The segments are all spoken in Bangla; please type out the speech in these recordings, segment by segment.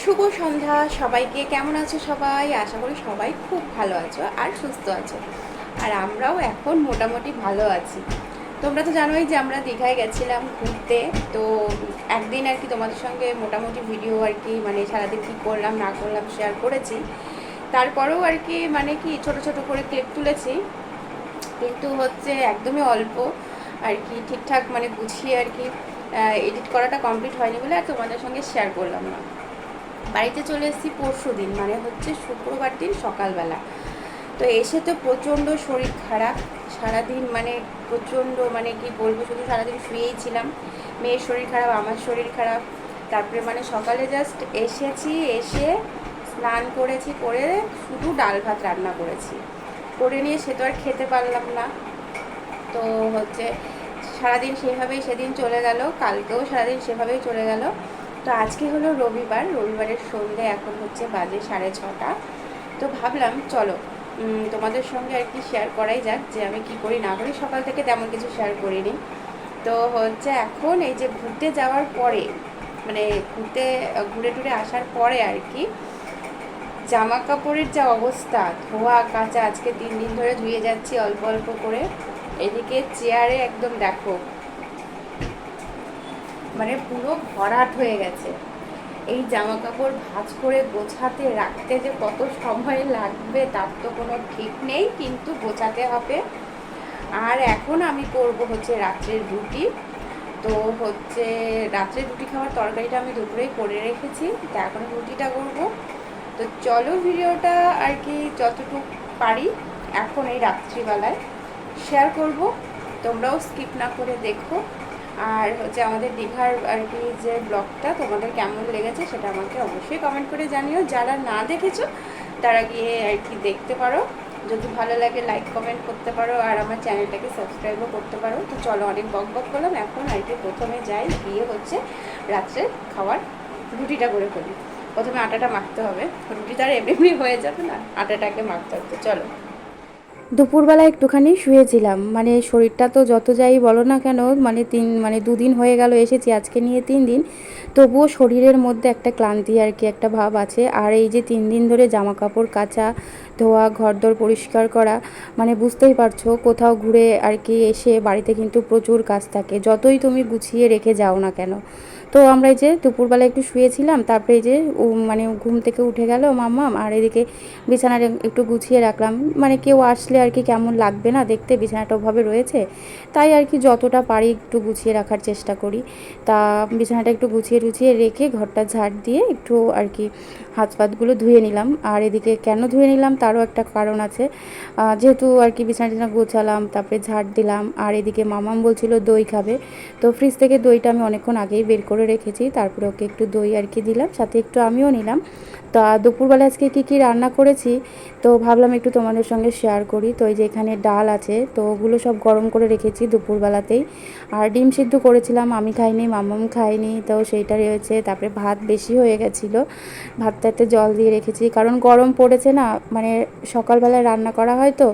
শুভ সন্ধ্যা সবাইকে। কেমন আছো সবাই? আশা করি সবাই খুব ভালো আছো আর সুস্থ আছো। আর আমরাও এখন মোটামুটি ভালো আছি। তোমরা তো জানোই যে আমরা দীঘায় গেছিলাম ঘুরতে। তো একদিন আর কি তোমাদের সঙ্গে মোটামুটি ভিডিও আর কি মানে সারাদিন কী করলাম না করলাম শেয়ার করেছি। তারপরেও আর কি মানে কি ছোট ছোট করে ক্লিপ তুলেছি, কিন্তু হচ্ছে একদমই অল্প আর কি, ঠিকঠাক মানে গুছিয়ে আর কি এডিট করাটা কমপ্লিট হয়নি বলে আর তোমাদের সঙ্গে শেয়ার করলাম না। বাড়িতে চলে এসেছি পরশু দিন, মানে হচ্ছে শুক্রবার দিন সকালবেলা। তো এসে তো প্রচণ্ড শরীর খারাপ, সারাদিন মানে প্রচণ্ড মানে কি বলবো, শুধু সারাদিন শুয়েই ছিলাম। মেয়ের শরীর খারাপ, আমার শরীর খারাপ। তারপরে মানে সকালে জাস্ট এসেছি, এসে স্নান করেছি, করে শুধু ডাল ভাত রান্না করেছি, করে নিয়ে সে তো আর খেতে পারলাম না। তো হচ্ছে সারাদিন সেভাবেই সেদিন চলে গেল, কালকেও সারাদিন সেভাবেই চলে গেল। তো আজকে হলো রবিবার, রবিবারের সন্ধ্যে এখন হচ্ছে বাজে 6:30। তো ভাবলাম চলো তোমাদের সঙ্গে আর কি শেয়ার করাই যাক যে আমি কি করি না করি। সকাল থেকে তেমন কিছু শেয়ার করিনি। তো হচ্ছে এখন এই যে ঘুরতে যাওয়ার পরে, মানে ঘুরে টুরে আসার পরে আর কি জামা কাপড়ের যা অবস্থা, ধোয়া কাচা, আজকে 3 দিন ধরে ধুয়ে যাচ্ছি অল্প অল্প করে। এদিকে চেয়ারে একদম দেখো মানে পুরো ভরাট হয়ে গেছে। এই জামা কাপড় ভাঁজ করে গোছাতে রাখতে যে কত সময় লাগবে তার তো কোনো ঠিক নেই, কিন্তু গোছাতে হবে। আর এখন আমি করব হচ্ছে রাত্রের রুটি। তো হচ্ছে রাত্রে রুটি খাওয়ার তরকারিটা আমি দুপুরেই করে রেখেছি, তো এখন রুটিটা করব। তো চলো ভিডিওটা আর কি যতটুকু পারি এখন এই রাত্রিবেলায় শেয়ার করব, তোমরাও স্কিপ না করে দেখো। আর হচ্ছে আমাদের দীঘার আর কি যে ব্লগটা তোমাদের কেমন লেগেছে সেটা আমাকে অবশ্যই কমেন্ট করে জানিও। যারা না দেখেছো তারা গিয়ে আর কি দেখতে পারো, যদি ভালো লাগে লাইক কমেন্ট করতে পারো, আর আমার চ্যানেলটাকে সাবস্ক্রাইবও করতে পারো। তো চলো, অনেক বক বক করলাম, এখন আর কি প্রথমে যাই, গিয়ে হচ্ছে রাত্রে খাওয়ার রুটিটা করে ফেলি। প্রথমে আটাটা মাখতে হবে, রুটি তো আর এমনি এমনি হয়ে যাবে না, আটাটাকে মাখতে হবে। তো চলো। দুপুরবেলা একটুখানি শুয়েছিলাম, মানে শরীরটা তো যত যাই বলো না কেন, মানে 2 দিন হয়ে গেল এসেছি, আজকে নিয়ে 3 দিন, তবুও শরীরের মধ্যে একটা ক্লান্তি আর কি একটা ভাব আছে। আর এই যে 3 দিন ধরে জামা কাপড় কাচা, ধোয়া, ঘরদোর পরিষ্কার করা, মানে বুঝতেই পারছো কোথাও ঘুরে আর কি এসে বাড়িতে কিন্তু প্রচুর কাজ থাকে, যতই তুমি গুছিয়ে রেখে যাও না কেন। তো আমরা এই যে দুপুরবেলা একটু শুয়েছিলাম, তারপরে এই যে মানে ঘুম থেকে উঠে গেল মাম্মাম, আর এদিকে বিছানাটা একটু গুছিয়ে রাখলাম, মানে কেউ আসলে আর কি কেমন লাগবে না দেখতে, বিছানাটা ওভাবে রয়েছে, তাই আর কি যতটা পারি একটু গুছিয়ে রাখার চেষ্টা করি। তা বিছানাটা একটু গুছিয়ে টুছিয়ে রেখে ঘরটা ঝাড় দিয়ে একটু আর কি হাত পাতগুলো ধুয়ে নিলাম। আর এদিকে কেন ধুয়ে নিলাম তারও একটা কারণ আছে, যেহেতু আর কি বিছানা গোছালাম, তারপরে ঝাড় দিলাম। আর এদিকে মামাম বলছিল দই খাবে, তো ফ্রিজ থেকে দইটা আমি অনেকক্ষণ আগেই বের করে রেখেছি, তারপরে ওকে একটু দই আর কি দিলাম, সাথে একটু আমিও নিলাম। তা দুপুরবেলা আজকে কী কী রান্না করেছি তো ভাবলাম একটু তোমাদের সঙ্গে শেয়ার করি। তো এই যে এখানে ডাল আছে, তো ওগুলো সব গরম করে রেখেছি দুপুরবেলাতেই। আর ডিম সিদ্ধ করেছিলাম, আমি খাইনি, মাম্মাম খাইনি, তো সেইটা রয়েছে। তারপরে ভাত বেশি হয়ে গেছিলো, ভাতটাতে জল দিয়ে রেখেছি, কারণ গরম পড়েছে না, মানে সকালবেলায় রান্না করা হয় তো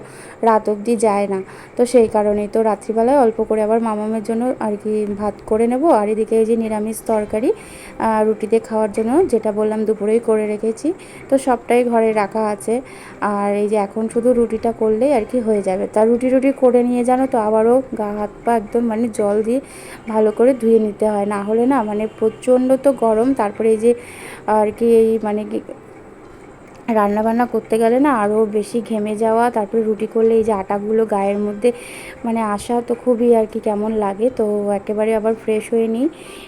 রাত অবধি যায় না, তো সেই কারণেই তো রাত্রিবেলায় অল্প করে আবার মামামের জন্য আর কি ভাত করে নেব। আর এদিকে এই যে নিরামিষ তরকারি রুটিতে খাওয়ার জন্য যেটা বললাম দুপুরেই করে রেখেছি, তো সবটাই ঘরে রাখা আছে। আর এই যে এখন শুধু রুটিটা করলেই আর কি হয়ে যাবে। তা রুটি করে নিয়ে জানো তো আবারও গা হাত পা একদম মানে জল দিয়ে ভালো করে ধুয়ে নিতে হয়, না হলে না মানে প্রচণ্ড তো গরম। তারপরে এই যে আর কি এই মানে রান্নাবান্না করতে গেলে না আরও বেশি ঘেমে যাওয়া, তারপরে রুটি করলে এই যে আটাগুলো গায়ের মধ্যে মানে আসা তো খুবই আর কি কেমন লাগে। তো একেবারে আবার ফ্রেশ হয়ে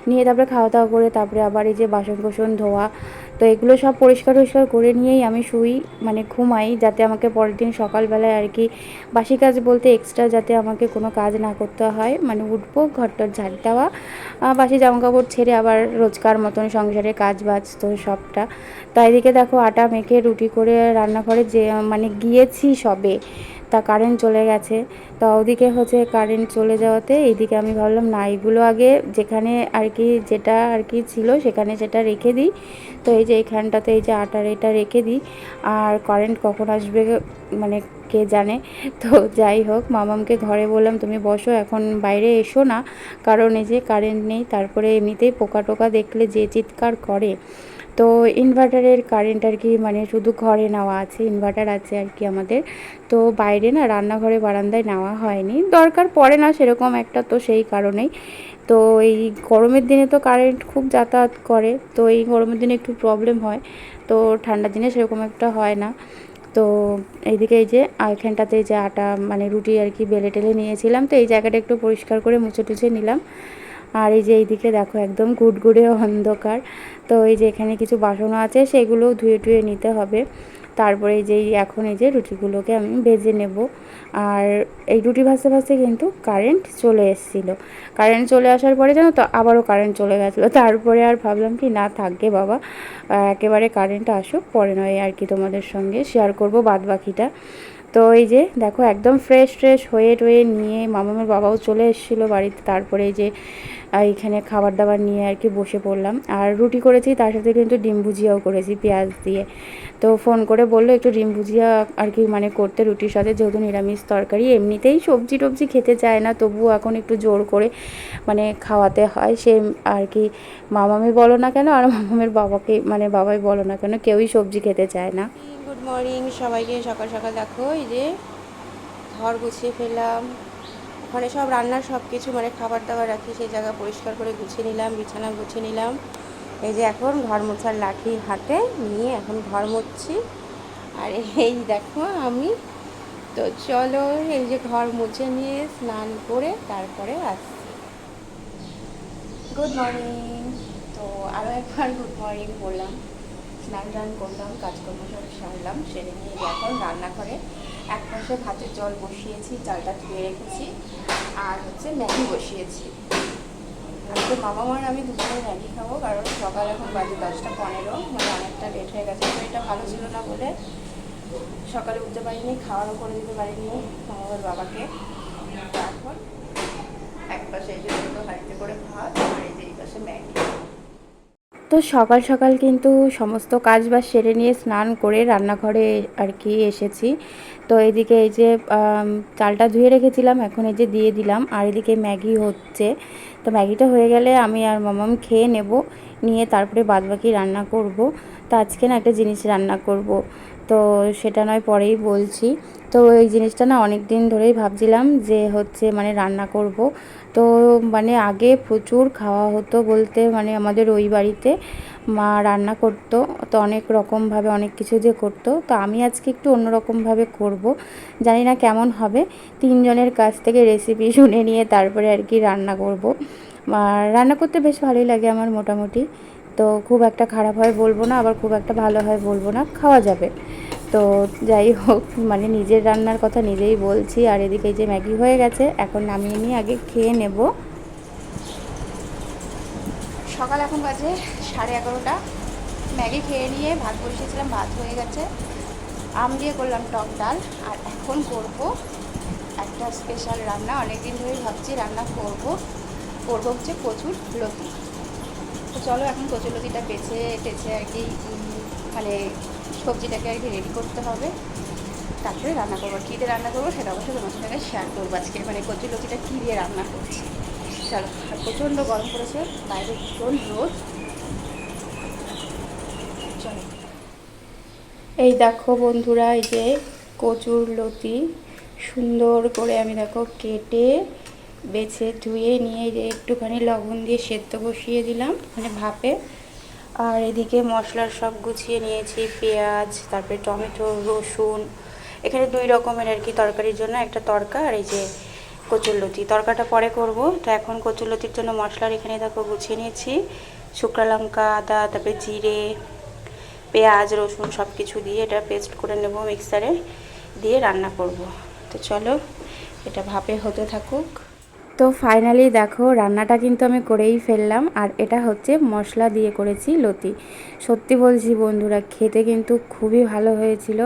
নিয়ে তারপরে খাওয়া দাওয়া করে তারপরে আবার এই যে বাসন কোসন ধোয়া, তো এগুলো সব পরিষ্কার করে নিয়েই আমি শুই, মানে ঘুমাই, যাতে আমাকে পরের দিন সকালবেলায় আর কি বাসি কাজ বলতে এক্সট্রা যাতে আমাকে কোনো কাজ না করতে হয়, মানে উঠবো, ঘরটার ঝাড় দেওয়া, বাসি জামাকাপড় ছেড়ে আবার রোজকার মতন সংসারের কাজ বাজ তো সবটা। তাই এদিকে দেখো আটা মেখে রুটি করে রান্নাঘরে যে মানে গিয়েছি সবে, তা কারেন্ট চলে গেছে। তা ওদিকে হচ্ছে কারেন্ট চলে যাওয়াতে এইদিকে আমি ভাবলাম না, এগুলো আগে যেখানে আর কি যেটা আর কি ছিল সেখানে সেটা রেখে দিই। তো এই যে এইখানটাতে এই যে আটার এটা রেখে দিই, আর কারেন্ট কখন আসবে মানে কে জানে। তো যাই হোক, মামামকে ঘরে বললাম তুমি বসো, এখন বাইরে এসো না, কারণ এই যে কারেন্ট নেই, তারপরে এমনিতেই পোকা টোকা দেখলে যে চিৎকার করে, তো ইনভার্টারের কারেন্ট আর কি মানে শুধু ঘরে নেওয়া আছে, ইনভার্টার আছে আর কি আমাদের। তো বাইরে না রান্নাঘরে বারান্দায় নেওয়া হয়নি, দরকার পড়ে না সেরকম একটা, তো সেই কারণেই। তো এই গরমের দিনে তো কারেন্ট খুব যাতায়াত করে, তো এই গরমের দিনে একটু প্রবলেম হয়, তো ঠান্ডার দিনে সেরকম একটা হয় না। তো এইদিকে এই যে এখানটাতে যে আটা মানে রুটি আর কি বেলে টেলে নিয়েছিলাম, তো এই জায়গাটা একটু পরিষ্কার করে মুছে টুছে নিলাম। আর এই যে এইদিকে দেখো একদম গুড়গুড়ে অন্ধকার। তো এই যে এখানে কিছু বাসনও আছে, সেগুলোও ধুয়ে টুয়ে নিতে হবে। তারপরে এই যে এখন এই যে রুটিগুলোকে আমি ভেজে নেব। আর এই রুটি ভাজতে ভাজতে কিন্তু কারেন্ট চলে এসেছিলো। কারেন্ট চলে আসার পরে জানো তো আবারও কারেন্ট চলে গেছিলো। তারপরে আর ভাবলাম কি না থাকবে বাবা, একেবারে কারেন্ট আসুক, পরে নয় আর কি তোমাদের সঙ্গে শেয়ার করব বাদ বাকিটা। তো এই যে দেখো একদম ফ্রেশ ফ্রেশ হয়ে টয়ে নিয়ে মামামের বাবাও চলে এসেছিলো বাড়িতে। তারপরে এই যে এইখানে খাবার দাবার নিয়ে আর কি বসে পড়লাম। আর রুটি করেছি, তার সাথে কিন্তু ডিম ভুজিয়াও করেছি পেঁয়াজ দিয়ে। তো ফোন করে বললো একটু ডিম ভুজিয়া আর কি মানে করতে রুটির সাথে, যেহেতু নিরামিষ তরকারি, এমনিতেই সবজি টবজি খেতে চায় না, তবুও এখন একটু জোর করে মানে খাওয়াতে হয়। সে আর কি মামামি বলো না কেন আর মামামের বাবাকে মানে বাবাই বলো না কেন, কেউই সবজি খেতে চায় না। গুড মর্নিং সবাইকে, সকাল সকাল দেখো এই যে ঘর গুছিয়ে ফেললাম। ওখানে সব রান্নার সব কিছু মানে খাবার দাবার রাখি, সেই জায়গা পরিষ্কার করে গুছিয়ে নিলাম, বিছানা গুছিয়ে নিলাম। এই যে এখন ঘর মোছার লাঠি হাতে নিয়ে এখন ঘর মুছছি। আর এই দেখো আমি, তো চলো এই যে ঘর মুছে নিয়ে স্নান করে তারপরে আসছি। Good morning. তো আরও একবার গুড মর্নিং বললাম, স্নান টান করলাম, কাজকর্ম সব সারলাম, সেরে নিয়ে এখন রান্নাঘরে এক পাশে ভাতের জল বসিয়েছি, চালটা ধুয়ে রেখেছি, আর হচ্ছে ম্যাগি বসিয়েছি। আজকে মামা মার আমি দুপুরে ম্যাগি খাবো, কারণ সকাল এখন বাজে 10টা 15, মানে অনেকটা লেট হয়ে গেছে। শরীরটা ভালো ছিল না বলে সকালে উঠতে পারিনি, খাওয়ারও করে দিতে পারিনি মামার বাবাকে। এখন এক পাশে এই যে দুটো হাঁড়িতে করে ভাত, আর এই যে এই পাশে ম্যাগি। তো সকাল সকাল কিন্তু সমস্ত কাজ বাজ সেরে নিয়ে স্নান করে রান্নাঘরে আর কি এসেছি। তো এদিকে এই যে চালটা ধুয়ে রেখেছিলাম, এখন এই যে দিয়ে দিলাম, আর এদিকে ম্যাগি হচ্ছে। তো ম্যাগিটা হয়ে গেলে আমি আর মামাম খেয়ে নেব, নিয়ে তারপরে বাদবাকি রান্না করব। তো আজকে না একটা জিনিস রান্না করব, তো সেটা নয় পরেই বলছি। তো এই জিনিসটা না অনেক দিন ধরেই ভাবছিলাম যে হচ্ছে মানে রান্না করব। তো মানে আগে প্রচুর খাওয়া হতো বলতে, মানে আমাদের ওই বাড়িতে মা রান্না করতো, তো অনেক রকমভাবে অনেক কিছু যে করতো। তো আমি আজকে একটু অন্যরকমভাবে করব, জানি না কেমন হবে। 3 জনের কাছ থেকে রেসিপি শুনে নিয়ে তারপরে আর কি রান্না করব। আর রান্না করতে বেশ ভালোই লাগে আমার মোটামুটি, তো খুব একটা খারাপ হয় বলবো না, আবার খুব একটা ভালো হয় বলবো না, খাওয়া যাবে। তো যাই হোক, মানে নিজের রান্নার কথা নিজেই বলছি। আর এদিকে যে ম্যাগি হয়ে গেছে, এখন নামিয়ে নিয়ে আগে খেয়ে নেব। সকাল এখন বাজে 11:30, ম্যাগি খেয়ে নিয়ে ভাত বসিয়েছিলাম, ভাত হয়ে গেছে, আম দিয়ে করলাম টক ডাল। আর এখন করব একটা স্পেশাল রান্না, অনেক দিন ধরেই ভাবছি রান্না করব হচ্ছে কচুর লতি। তো চলো এখন কচুর লতিটা বেছে টেছে আর কি মানে সবজিটাকে আর কি রেডি করতে হবে, তারপরে রান্না করবো। কী দিয়ে রান্না করবো সেটা অবশ্যই তোমার সঙ্গে শেয়ার করবো আজকে, মানে কচুর লতিটা কী দিয়ে রান্না করছি। চলো, আর প্রচণ্ড গরম পড়েছে, বাইরে ভীষণ রোদ। চলো, এই দেখো বন্ধুরা, এই যে কচুর লতি সুন্দর করে আমি দেখো কেটে বেছে ধুয়ে নিয়ে যে একটুখানি লবণ দিয়ে সেদ্ধ বসিয়ে দিলাম মানে ভাপে। আর এদিকে মশলার সব গুছিয়ে নিয়েছি, পেঁয়াজ, তারপরে টমেটো, রসুন। এখানে 2 রকমের আর কি তরকারির জন্য একটা তরকা, আর এই যে কচুরলতি। তরকাটা পরে করব, তো এখন কচুরলতির জন্য মশলার এখানে দেখো গুছিয়ে নিয়েছি, শুকনো লঙ্কা, আদা, তারপরে জিরে, পেঁয়াজ, রসুন সব কিছু দিয়ে এটা পেস্ট করে নেব মিক্সারে, দিয়ে রান্না করব। তো চলো এটা ভাপে হতে থাকুক। তো ফাইনালি দেখো রান্নাটা কিন্তু আমি করেই ফেললাম, আর এটা হচ্ছে মশলা দিয়ে করেছি লতি। সত্যি বলছি বন্ধুরা, খেতে কিন্তু খুবই ভালো হয়েছিল।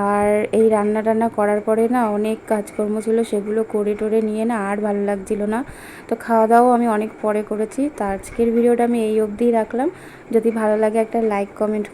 আর এই রান্না টান্না করার পরে না অনেক কাজকর্ম ছিল, সেগুলো করে টোরে নিয়ে না আর ভালো লাগছিল না। তো খাওয়া দাওয়াও আমি অনেক পরে করেছি। তো আজকের ভিডিওটা আমি এই অবধিই রাখলাম। যদি ভালো লাগে একটা লাইক কমেন্ট